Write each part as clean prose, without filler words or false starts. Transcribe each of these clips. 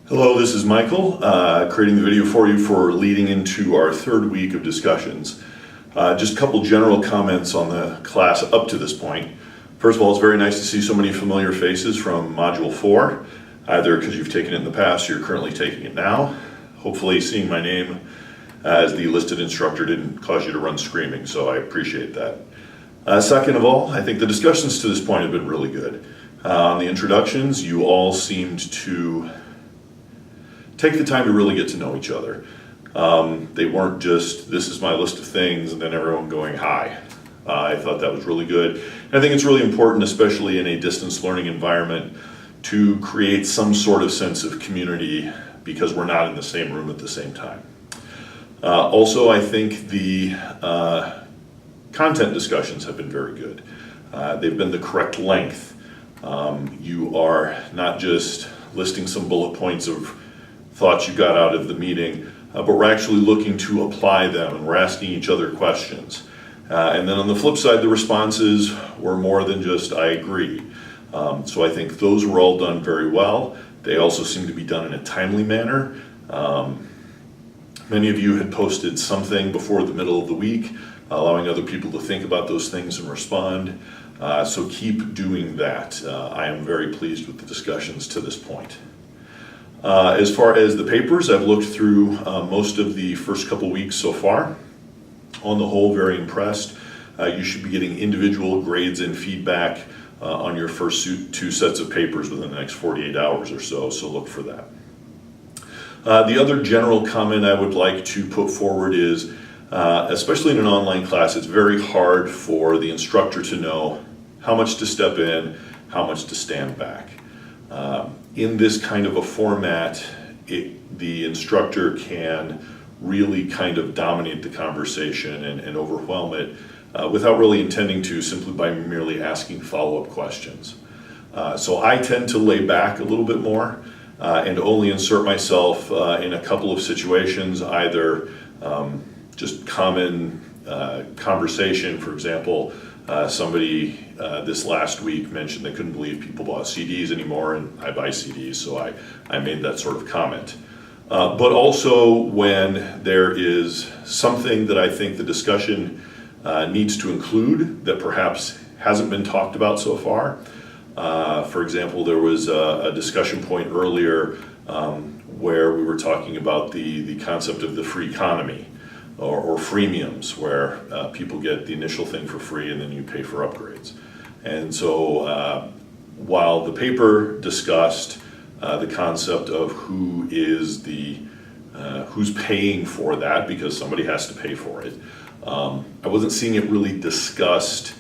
Hello, this is Michael, creating the video for you for leading into our third week of discussions. Just a couple general comments on the class up to this point. First of all, it's very nice to see so many familiar faces from Module 4, either because you've taken it in the past or you're currently taking it now. Hopefully seeing my name as the listed instructor didn't cause you to run screaming, so I appreciate that. Second of all, I think the discussions to this point have been really good. On the introductions, you all seemed to take the time to really get to know each other. They weren't just, this is my list of things, and then everyone going, hi. I thought that was really good. And I think it's really important, especially in a distance learning environment, to create some sort of sense of community because we're not in the same room at the same time. Also, I think the content discussions have been very good. They've been the correct length. You are not just listing some bullet points of thoughts you got out of the meeting, but we're actually looking to apply them, and we're asking each other questions. And then on the flip side, the responses were more than just, I agree. So I think those were all done very well. They also seem to be done in a timely manner. Many of you had posted something before the middle of the week, allowing other people to think about those things and respond. So keep doing that. I am very pleased with the discussions to this point. As far as the papers, I've looked through most of the first couple weeks so far. On the whole, very impressed. You should be getting individual grades and feedback on your first two sets of papers within the next 48 hours or so, so look for that. The other general comment I would like to put forward is, especially in an online class, it's very hard for the instructor to know how much to step in, how much to stand back. In this kind of a format, the instructor can really kind of dominate the conversation and overwhelm it without really intending to, simply by merely asking follow-up questions. So I tend to lay back a little bit more and only insert myself in a couple of situations, either just common conversation. For example, somebody this last week mentioned they couldn't believe people bought CDs anymore, and I buy CDs, so I made that sort of comment. But also when there is something that I think the discussion needs to include that perhaps hasn't been talked about so far. For example, there was a discussion point earlier where we were talking about the concept of the free economy, or freemiums, where people get the initial thing for free and then you pay for upgrades. And so while the paper discussed the concept of who's paying for that, because somebody has to pay for it, I wasn't seeing it really discussed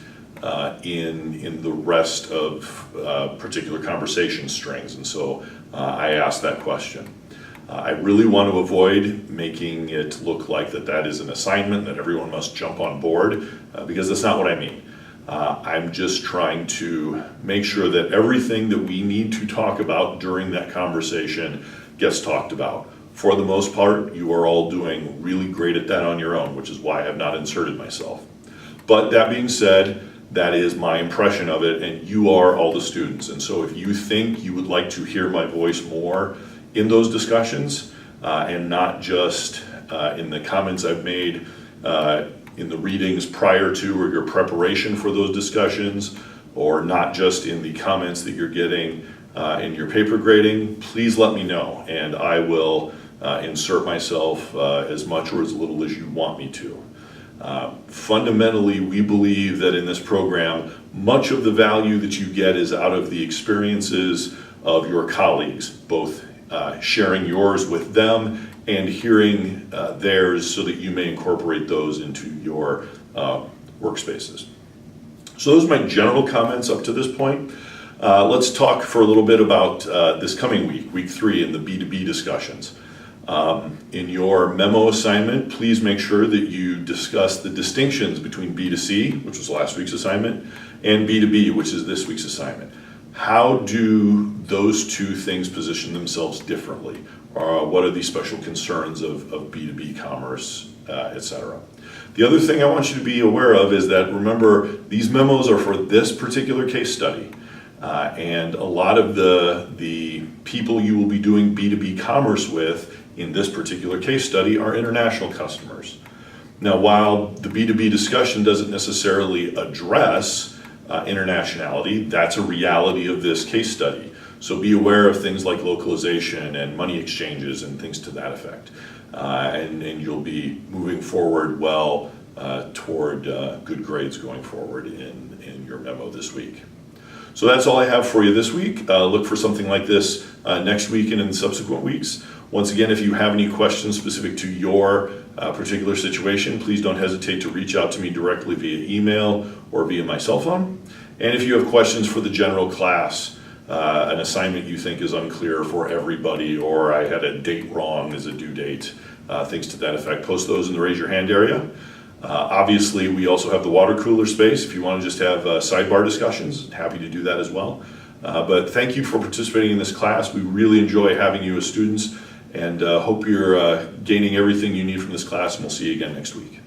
in the rest of particular conversation strings, and so I asked that question. I really want to avoid making it look like that is an assignment, that everyone must jump on board, because that's not what I mean. I'm just trying to make sure that everything that we need to talk about during that conversation gets talked about. For the most part, you are all doing really great at that on your own, which is why I have not inserted myself. But that being said, that is my impression of it, and you are all the students. And so if you think you would like to hear my voice more in those discussions, and not just in the comments I've made in the readings prior to or your preparation for those discussions, or not just in the comments that you're getting in your paper grading, please let me know, and I will insert myself as much or as little as you want me to. Fundamentally, we believe that in this program, much of the value that you get is out of the experiences of your colleagues, both sharing yours with them and hearing theirs, so that you may incorporate those into your workspaces. So those are my general comments up to this point. Let's talk for a little bit about this coming week, week 3, in the B2B discussions. In your memo assignment, please make sure that you discuss the distinctions between B2C, which was last week's assignment, and B2B, which is this week's assignment. How do those two things position themselves differently? What are the special concerns of B2B commerce, etc.? The other thing I want you to be aware of is that, remember, these memos are for this particular case study. And a lot of the people you will be doing B2B commerce with in this particular case study are international customers. Now, while the B2B discussion doesn't necessarily address internationality, that's a reality of this case study. So be aware of things like localization and money exchanges and things to that effect. And you'll be moving forward well toward good grades going forward in your memo this week. So that's all I have for you this week. Look for something like this next week and in subsequent weeks. Once again, if you have any questions specific to your particular situation, please don't hesitate to reach out to me directly via email or via my cell phone. And if you have questions for the general class, an assignment you think is unclear for everybody, or I had a date wrong as a due date, things to that effect, post those in the raise your hand area. Obviously, we also have the water cooler space. If you want to just have sidebar discussions, happy to do that as well. But thank you for participating in this class. We really enjoy having you as students, and hope you're gaining everything you need from this class, and we'll see you again next week.